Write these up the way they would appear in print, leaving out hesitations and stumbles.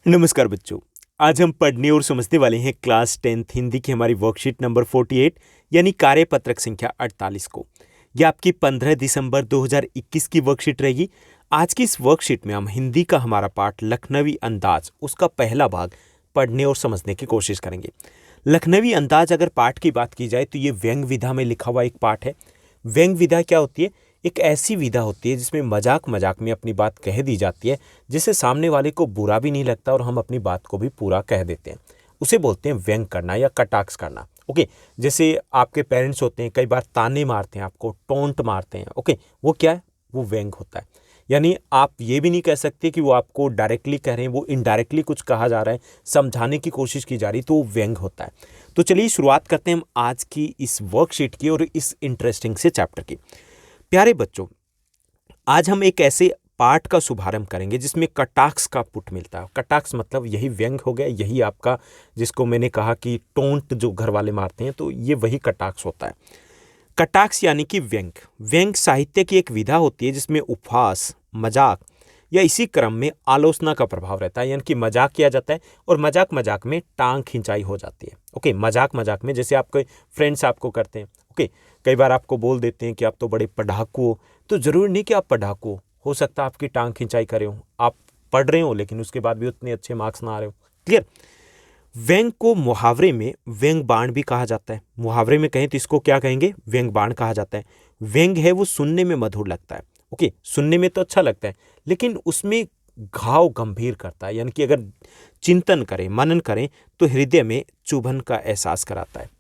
नमस्कार बच्चों। आज हम पढ़ने और समझने वाले हैं क्लास 10th हिंदी की हमारी वर्कशीट नंबर 48 यानी कार्यपत्रक संख्या 48 को। यह आपकी 15 दिसंबर 2021 की वर्कशीट रहेगी। आज की इस वर्कशीट में हम हिंदी का हमारा पाठ लखनवी अंदाज उसका पहला भाग पढ़ने और समझने की कोशिश करेंगे। लखनवी अंदाज अगर पाठ की बात की जाए तो ये व्यंग विधा में लिखा हुआ एक पाठ है। व्यंग विधा क्या होती है? एक ऐसी विधा होती है जिसमें मजाक मजाक में अपनी बात कह दी जाती है, जिससे सामने वाले को बुरा भी नहीं लगता और हम अपनी बात को भी पूरा कह देते हैं। उसे बोलते हैं व्यंग करना या कटाक्ष करना। ओके, जैसे आपके पेरेंट्स होते हैं, कई बार ताने मारते हैं, आपको टोंट मारते हैं। ओके, वो क्या है? वो व्यंग होता है। यानी आप ये भी नहीं कह सकते कि वो आपको डायरेक्टली कह रहे हैं, वो इनडायरेक्टली कुछ कहा जा रहा है, समझाने की कोशिश की जा रही, तो वो व्यंग होता है। तो चलिए शुरुआत करते हैं हम आज की इस वर्कशीट की और इस इंटरेस्टिंग से चैप्टर की। प्यारे बच्चों, आज हम एक ऐसे पाठ का शुभारंभ करेंगे जिसमें कटाक्ष का पुट मिलता है। कटाक्ष मतलब यही व्यंग हो गया, यही आपका, जिसको मैंने कहा कि टोंट जो घर वाले मारते हैं, तो ये वही कटाक्ष होता है। कटाक्ष यानी कि व्यंग। व्यंग साहित्य की एक विधा होती है जिसमें उपहास, मजाक या इसी क्रम में आलोचना का प्रभाव रहता है। यानी कि मजाक किया जाता है और मजाक मजाक में टांग खिंचाई हो जाती है। ओके, मजाक मजाक में जैसे आपके फ्रेंड्स आपको करते हैं। ओके, कई बार आपको बोल देते हैं कि आप तो बड़े पढ़ाकू हो, तो जरूरी नहीं कि आप पढ़ाकू हो सकता है आपकी टांग खिंचाई करे हो, आप पढ़ रहे हो लेकिन उसके बाद भी उतने अच्छे मार्क्स ना आ रहे हो। क्लियर? व्यंग को मुहावरे में व्यंग बाण भी कहा जाता है। मुहावरे में कहें तो इसको क्या कहेंगे? व्यंग बाण कहा जाता है। व्यंग है वो सुनने में मधुर लगता है। ओके, सुनने में तो अच्छा लगता है लेकिन उसमें घाव गंभीर करता है। यानी कि अगर चिंतन करें, मनन करें तो हृदय में चुभन का एहसास कराता है।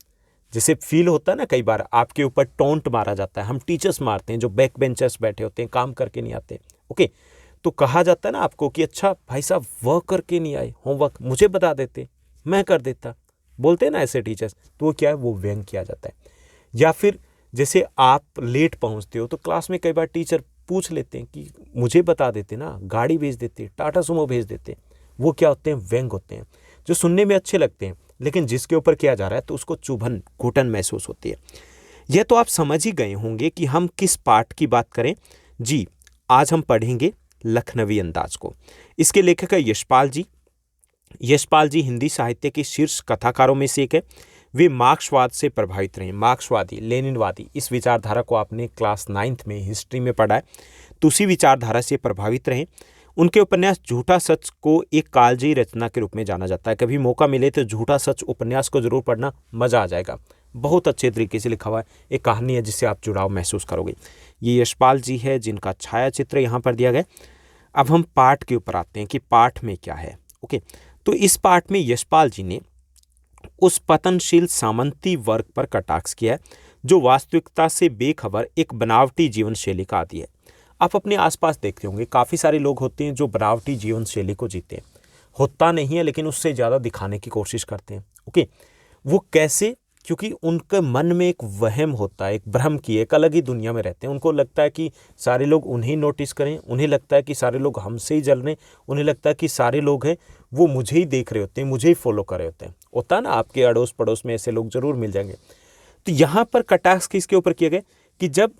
जैसे फील होता है ना, कई बार आपके ऊपर टोंट मारा जाता है, हम टीचर्स मारते हैं जो बैक बेंचर्स बैठे होते हैं, काम करके नहीं आते। ओके, तो कहा जाता है ना आपको कि अच्छा भाई साहब वर्क करके नहीं आए, होमवर्क मुझे बता देते, मैं कर देता, बोलते हैं ना ऐसे टीचर्स, तो वो क्या है? वो व्यंग किया जाता है। या फिर जैसे आप लेट पहुंचते हो तो क्लास में कई बार टीचर पूछ लेते हैं कि मुझे बता देते ना, गाड़ी भेज देते, टाटा सुमो भेज देते। वो क्या होते हैं? व्यंग होते हैं, जो सुनने में अच्छे लगते हैं लेकिन जिसके ऊपर किया जा रहा है तो उसको चुभन, घुटन महसूस होती है। यह तो आप समझ ही गए होंगे कि हम किस पाठ की बात करें। जी, आज हम पढ़ेंगे लखनवी अंदाज को। इसके लेखक है यशपाल जी। यशपाल जी हिंदी साहित्य के शीर्ष कथाकारों में से एक है। वे मार्क्सवाद से प्रभावित रहे। मार्क्सवादी, लेनिनवादी, इस विचारधारा को आपने क्लास 9th में हिस्ट्री में पढ़ा है, तो उसी विचारधारा से प्रभावित रहे। उनके उपन्यास झूठा सच को एक कालजयी रचना के रूप में जाना जाता है। कभी मौका मिले तो झूठा सच उपन्यास को जरूर पढ़ना, मजा आ जाएगा। बहुत अच्छे तरीके से लिखा हुआ है, एक कहानी है जिससे आप जुड़ाव महसूस करोगे। ये यशपाल जी है जिनका छाया चित्र यहाँ पर दिया गया। अब हम पाठ के ऊपर आते हैं कि पाठ में क्या है। ओके, तो इस पाठ में यशपाल जी ने उस पतनशील सामंती वर्ग पर कटाक्ष किया है जो वास्तविकता से बेखबर एक बनावटी जीवन शैली का आदी है। आप अपने आसपास देखते होंगे, काफ़ी सारे लोग होते हैं जो बनावटी जीवन शैली को जीते हैं। होता नहीं है लेकिन उससे ज़्यादा दिखाने की कोशिश करते हैं। ओके, वो कैसे? क्योंकि उनके मन में एक वहम होता है, एक भ्रम की, एक अलग ही दुनिया में रहते हैं। उनको लगता है कि सारे लोग उन्हें नोटिस करें, उन्हें लगता है कि सारे लोग हमसे ही जल रहे हैं, उन्हें लगता है कि सारे लोग हैं वो मुझे ही देख रहे होते हैं, मुझे ही फॉलो कर रहे होते हैं। होता है ना, आपके अड़ोस पड़ोस में ऐसे लोग जरूर मिल जाएंगे। तो यहाँ पर कटाक्ष किसके ऊपर किए गए कि जब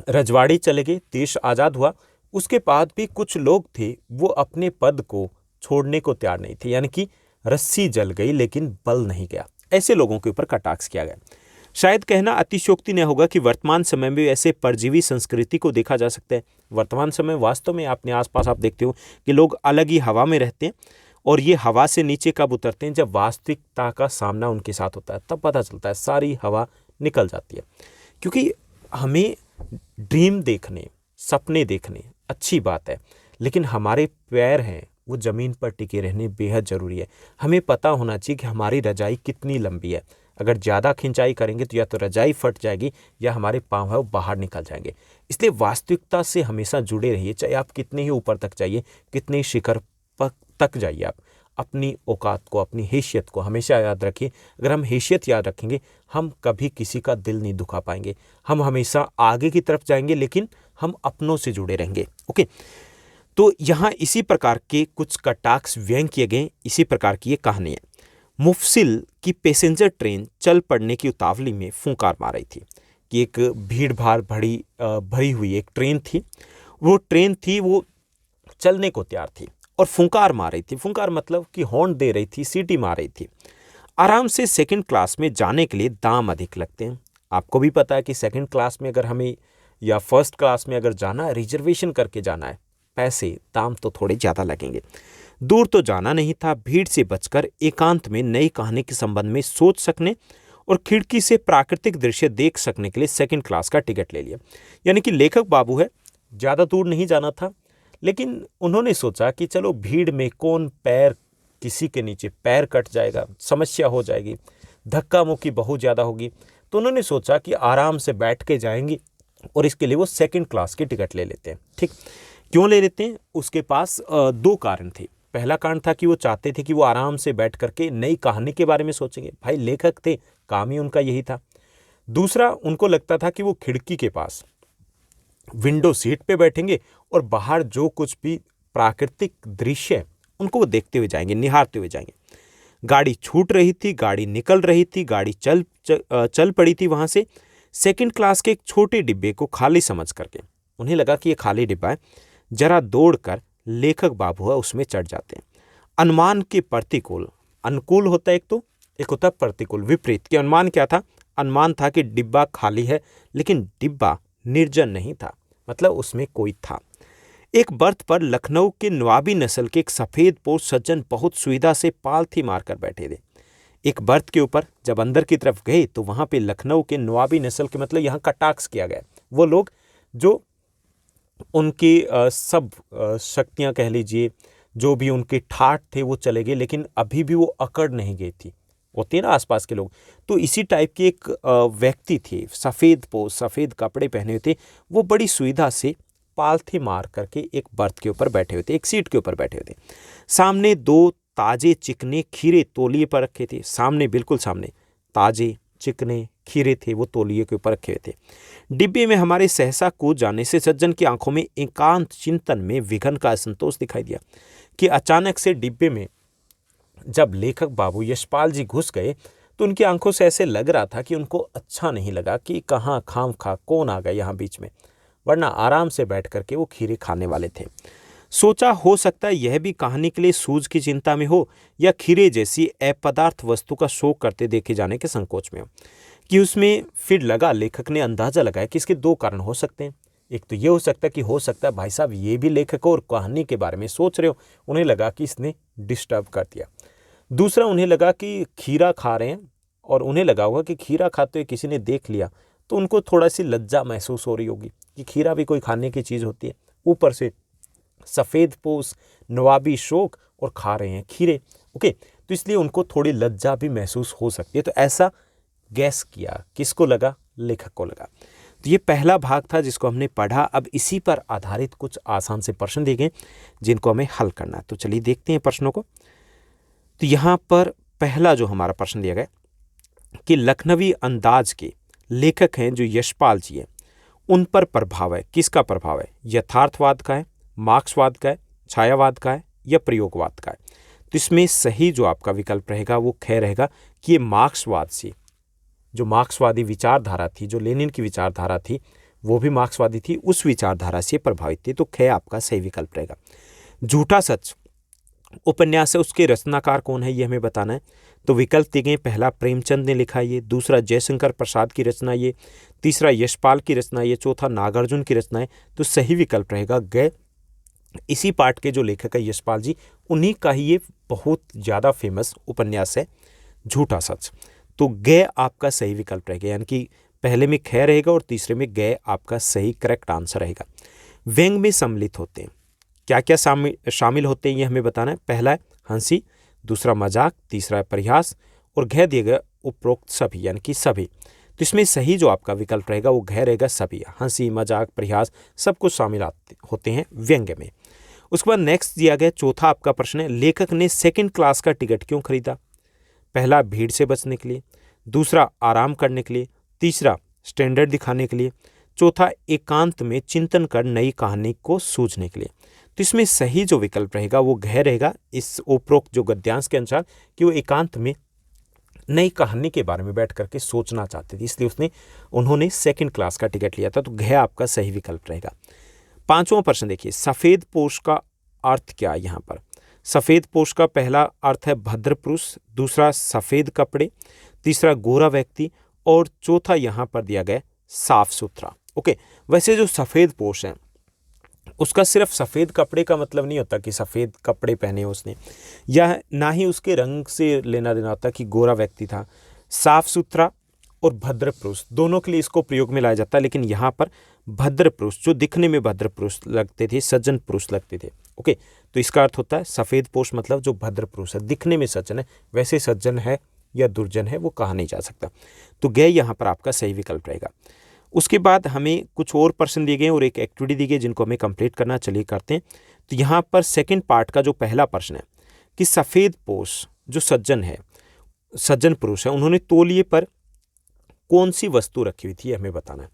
रजवाड़ी चले गए, देश आज़ाद हुआ, उसके बाद भी कुछ लोग थे वो अपने पद को छोड़ने को तैयार नहीं थे। यानी कि रस्सी जल गई लेकिन बल नहीं गया। ऐसे लोगों के ऊपर कटाक्ष किया गया। शायद कहना अतिशयोक्ति न होगा कि वर्तमान समय में ऐसे परजीवी संस्कृति को देखा जा सकता है। वर्तमान समय वास्तव में अपने आसपास आप देखते हो कि लोग अलग ही हवा में रहते हैं और ये हवा से नीचे कब उतरते हैं? जब वास्तविकता का सामना उनके साथ होता है, तब पता चलता है, सारी हवा निकल जाती है। क्योंकि हमें ड्रीम देखने, सपने देखने अच्छी बात है, लेकिन हमारे पैर हैं वो ज़मीन पर टिके रहने बेहद ज़रूरी है। हमें पता होना चाहिए कि हमारी रजाई कितनी लंबी है। अगर ज़्यादा खिंचाई करेंगे तो या तो रजाई फट जाएगी या हमारे पाँव है वो बाहर निकल जाएंगे। इसलिए वास्तविकता से हमेशा जुड़े रहिए, चाहे आप कितने ही ऊपर तक जाइए, कितने शिखर तक जाइए, आप अपनी औकात को, अपनी हैसियत को हमेशा याद रखिए। अगर हम हैसियत याद रखेंगे, हम कभी किसी का दिल नहीं दुखा पाएंगे। हम हमेशा आगे की तरफ जाएंगे लेकिन हम अपनों से जुड़े रहेंगे। ओके, तो यहाँ इसी प्रकार के कुछ कटाक्ष व्यंग किए गए, इसी प्रकार की ये कहानी है। मुफसिल की पैसेंजर ट्रेन चल पड़ने की उतावली में फूंकार मार रही थी कि एक भीड़ भाड़ भरी हुई एक ट्रेन थी। वो चलने को तैयार थी और फुंकार मार रही थी। फुंकार मतलब कि हॉर्न दे रही थी, सीटी मार रही थी। आराम से सेकंड क्लास में जाने के लिए दाम अधिक लगते हैं। आपको भी पता है कि सेकंड क्लास में अगर हमें या फर्स्ट क्लास में अगर जाना है, रिजर्वेशन करके जाना है, पैसे दाम तो थोड़े ज़्यादा लगेंगे। दूर तो जाना नहीं था, भीड़ से बचकर एकांत में नई कहानी के संबंध में सोच सकने और खिड़की से प्राकृतिक दृश्य देख सकने के लिए सेकंड क्लास का टिकट ले लिया। यानी कि लेखक बाबू है, ज़्यादा दूर नहीं जाना था, लेकिन उन्होंने सोचा कि चलो भीड़ में कौन पैर, किसी के नीचे पैर कट जाएगा, समस्या हो जाएगी, धक्का मुक्की बहुत ज़्यादा होगी। तो उन्होंने सोचा कि आराम से बैठ के जाएंगी और इसके लिए वो सेकंड क्लास की टिकट ले लेते हैं। ठीक, क्यों ले लेते हैं? उसके पास दो कारण थे। पहला कारण था कि वो चाहते थे कि वो आराम से बैठ करके नई कहानी के बारे में सोचेंगे। भाई लेखक थे, काम ही उनका यही था। दूसरा, उनको लगता था कि वो खिड़की के पास विंडो सीट पे बैठेंगे और बाहर जो कुछ भी प्राकृतिक दृश्य है उनको वो देखते हुए जाएंगे, निहारते हुए जाएंगे। गाड़ी छूट रही थी, गाड़ी निकल रही थी, गाड़ी चल पड़ी थी वहाँ से। सेकंड क्लास के एक छोटे डिब्बे को खाली समझ करके उन्हें लगा कि ये खाली डिब्बा है, जरा दौड़कर लेखक बाबू है उसमें चढ़ जाते हैं। अनुमान के प्रतिकूल, अनुकूल होता है एक होता है प्रतिकूल, विपरीत। कि अनुमान क्या था? अनुमान था कि डिब्बा खाली है, लेकिन डिब्बा निर्जन नहीं था, मतलब उसमें कोई था। एक बर्थ पर लखनऊ के नवाबी नस्ल के एक सफेद पोश सज्जन बहुत सुविधा से पालथी मारकर बैठे थे। एक बर्थ के ऊपर जब अंदर की तरफ गए तो वहां पे लखनऊ के नवाबी नस्ल के, मतलब यहाँ कटाक्ष किया गया, वो लोग जो उनकी सब शक्तियां कह लीजिए, जो भी उनके ठाठ थे वो चले गए, लेकिन अभी भी वो अकड़ नहीं गई थी, होते ना आसपास के लोग। तो इसी टाइप के एक व्यक्ति थे, सफ़ेद पोश, सफ़ेद कपड़े पहने हुए थे, वो बड़ी सुविधा से पालथी मार करके एक बर्थ के ऊपर बैठे हुए थे, एक सीट के ऊपर बैठे हुए थे। सामने दो ताजे चिकने खीरे तौलिए पर रखे थे। सामने, बिल्कुल सामने ताजे चिकने खीरे थे, वो तौलिए के ऊपर रखे हुए थे। डिब्बे में हमारे सहसा कूद जाने से सज्जन की आंखों में एकांत चिंतन में विघन का असंतोष दिखाई दिया कि अचानक से डिब्बे में जब लेखक बाबू यशपाल जी घुस गए तो उनकी आंखों से ऐसे लग रहा था कि उनको अच्छा नहीं लगा कि कहाँ खामखा कौन आ गया यहाँ बीच में, वरना आराम से बैठ करके वो खीरे खाने वाले थे। सोचा हो सकता है यह भी कहानी के लिए सूझ की चिंता में हो या खीरे जैसी अपदार्थ वस्तु का शोक करते देखे जाने के संकोच में हो। कि उसमें फिर लगा, लेखक ने अंदाजा लगाया कि इसके दो कारण हो सकते हैं। एक तो ये हो सकता है कि हो सकता है भाई साहब ये भी लेखक और कहानी के बारे में सोच रहे हो, उन्हें लगा कि इसने डिस्टर्ब कर दिया। दूसरा, उन्हें लगा कि खीरा खा रहे हैं और उन्हें लगा होगा कि खीरा खाते हुए किसी ने देख लिया तो उनको थोड़ा सी लज्जा महसूस हो रही होगी कि खीरा भी कोई खाने की चीज़ होती है। ऊपर से सफ़ेद पोश, नवाबी शौक और खा रहे हैं खीरे। ओके, तो इसलिए उनको थोड़ी लज्जा भी महसूस हो सकती है। तो ऐसा गैस किया, किसको लगा? लेखक को लगा। तो ये पहला भाग था जिसको हमने पढ़ा। अब इसी पर आधारित कुछ आसान से प्रश्न दिए गए जिनको हमें हल करना है। तो चलिए देखते हैं प्रश्नों को। तो यहाँ पर पहला जो हमारा प्रश्न दिया गया कि लखनवी अंदाज के लेखक हैं जो यशपाल जी हैं, उन पर प्रभाव है, किसका प्रभाव है? यथार्थवाद का है, मार्क्सवाद का है, छायावाद का है या प्रयोगवाद का है? तो इसमें सही जो आपका विकल्प रहेगा वो ख रहेगा कि ये मार्क्सवाद से, जो मार्क्सवादी विचारधारा थी, जो लेनिन की विचारधारा थी, वो भी मार्क्सवादी थी, उस विचारधारा से प्रभावित थी। तो ख आपका सही विकल्प रहेगा। झूठा सच उपन्यास है, उसके रचनाकार कौन है ये हमें बताना है। तो विकल्प दिए गए, पहला प्रेमचंद ने लिखा ये, दूसरा जयशंकर प्रसाद की रचना ये, तीसरा यशपाल की रचना ये, चौथा नागार्जुन की रचना है। तो सही विकल्प रहेगा ग। इसी पाठ के जो लेखक है यशपाल जी, उन्हीं का ही ये बहुत ज़्यादा फेमस उपन्यास है झूठा सच। तो ग आपका सही विकल्प रहेगा, यानी कि पहले में ख रहेगा और तीसरे में ग आपका सही करेक्ट आंसर रहेगा। व्यंग में सम्मिलित होते हैं, क्या क्या शामिल होते हैं ये हमें बताना है। पहला है हंसी, दूसरा मजाक, तीसरा है परिहास और घ दिए गए उपरोक्त सभी, यानी कि सभी। तो इसमें सही जो आपका विकल्प रहेगा वो घ रहेगा, सभी। हंसी, मजाक, परिहास सब कुछ शामिल होते हैं व्यंग्य में। उसके बाद नेक्स्ट दिया गया चौथा आपका प्रश्न है, लेखक ने सेकंड क्लास का टिकट क्यों खरीदा? पहला भीड़ से बचने के लिए, दूसरा आराम करने के लिए, तीसरा स्टैंडर्ड दिखाने के लिए, चौथा एकांत में चिंतन कर नई कहानी को सूझने के लिए। तो इसमें सही जो विकल्प रहेगा वो घ रहेगा, इस उपरोक्त जो गद्यांश के अनुसार, कि वो एकांत में नई कहानी के बारे में बैठ करके सोचना चाहते थे, इसलिए उन्होंने सेकंड क्लास का टिकट लिया था। तो घ आपका सही विकल्प रहेगा। पांचवां प्रश्न देखिए, सफेद पोश का अर्थ क्या है यहाँ पर? सफ़ेद पोष का पहला अर्थ है भद्र पुरुष, दूसरा सफ़ेद कपड़े, तीसरा गोरा व्यक्ति और चौथा यहाँ पर दिया गया साफ सुथरा। ओके, वैसे जो सफ़ेद पोष है उसका सिर्फ सफ़ेद कपड़े का मतलब नहीं होता कि सफ़ेद कपड़े पहने उसने, या ना ही उसके रंग से लेना देना होता कि गोरा व्यक्ति था। साफ सुथरा और भद्र पुरुष दोनों के लिए इसको प्रयोग में लाया जाता है, लेकिन यहाँ पर भद्र पुरुष जो दिखने में भद्र पुरुष लगते थे, सज्जन पुरुष लगते थे। ओके, तो इसका अर्थ होता है सफ़ेद पोष मतलब जो भद्र पुरुष है, दिखने में सज्जन है, वैसे सज्जन है या दुर्जन है वो कहा नहीं जा सकता। तो गए यहाँ पर आपका सही विकल्प रहेगा। उसके बाद हमें कुछ और प्रश्न दिए गए और एक एक्टिविटी दी गई जिनको हमें कंप्लीट करना, चलिए करते हैं। तो यहाँ पर सेकंड पार्ट का जो पहला प्रश्न है कि सफ़ेद पोष जो सज्जन है, सज्जन पुरुष है, उन्होंने तौलिए पर कौन सी वस्तु रखी हुई थी हमें बताना है।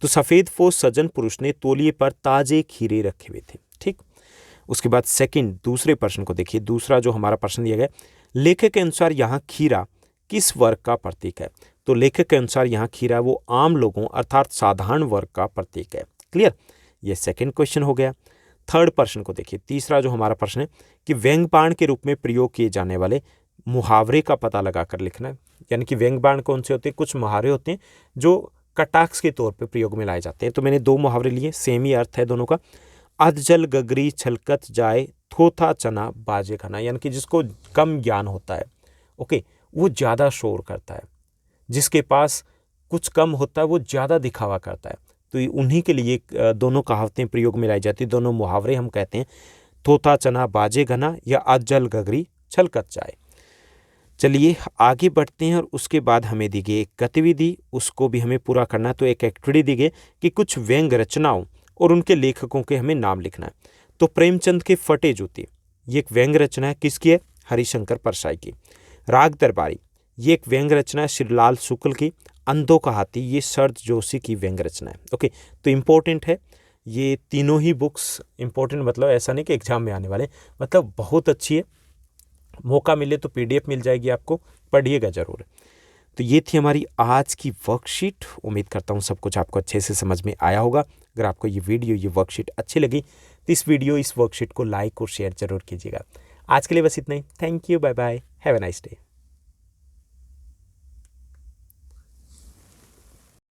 तो सफ़ेद पोष सज्जन पुरुष ने तौलिए पर ताजे खीरे रखे हुए थे। ठीक, उसके बाद सेकंड दूसरे प्रश्न को देखिए। दूसरा जो हमारा प्रश्न दिया गया, लेखक के अनुसार यहाँ खीरा किस वर्ग का प्रतीक है। तो लेखक के अनुसार यहाँ खीरा वो आम लोगों अर्थात साधारण वर्ग का प्रतीक है। क्लियर, ये सेकंड क्वेश्चन हो गया। थर्ड प्रश्न को देखिए। तीसरा जो हमारा प्रश्न है कि व्यंग बाण के रूप में प्रयोग किए जाने वाले मुहावरे का पता लगाकर लिखना है। यानी कि व्यंग बाण कौन से होते हैं, कुछ मुहावरे होते हैं जो कटाक्ष के तौर पे प्रयोग में लाए जाते हैं। तो मैंने दो मुहावरे लिए, सेम ही अर्थ है दोनों का। अधजल गगरी छलकत जाए, थोथा चना बाजे खाना, यानी कि जिसको कम ज्ञान होता है, ओके, वो ज़्यादा शोर करता है, जिसके पास कुछ कम होता है वो ज़्यादा दिखावा करता है। तो उन्हीं के लिए दोनों कहावतें प्रयोग में लाई जाती हैं, दोनों मुहावरे हम कहते हैं, थोथा चना बाजे घना या अधजल गगरी छलकत जाए। चलिए आगे बढ़ते हैं और उसके बाद हमें दी गई एक गतिविधि, उसको भी हमें पूरा करना है। तो एक एक्टिविटी दी गई कि कुछ व्यंग रचनाओं और उनके लेखकों के हमें नाम लिखना है। तो प्रेमचंद के फटे जूते ये एक व्यंग रचना है, किसकी है, हरिशंकर परसाई की। राग दरबारी ये एक व्यंग रचना है, श्रीलाल शुक्ल की। अंधों का हाथी ये शरद जोशी की व्यंग रचना है। ओके, तो इम्पोर्टेंट है ये तीनों ही बुक्स। इम्पोर्टेंट मतलब ऐसा नहीं कि एग्जाम में आने वाले, मतलब बहुत अच्छी है। मौका मिले तो PDF मिल जाएगी आपको, पढ़िएगा ज़रूर। तो ये थी हमारी आज की वर्कशीट। उम्मीद करता हूँ सब कुछ आपको अच्छे से समझ में आया होगा। अगर आपको ये वीडियो, ये वर्कशीट अच्छी लगी तो इस वर्कशीट को लाइक और शेयर जरूर कीजिएगा। आज के लिए बस इतना ही। Thank you, bye bye, have a nice day.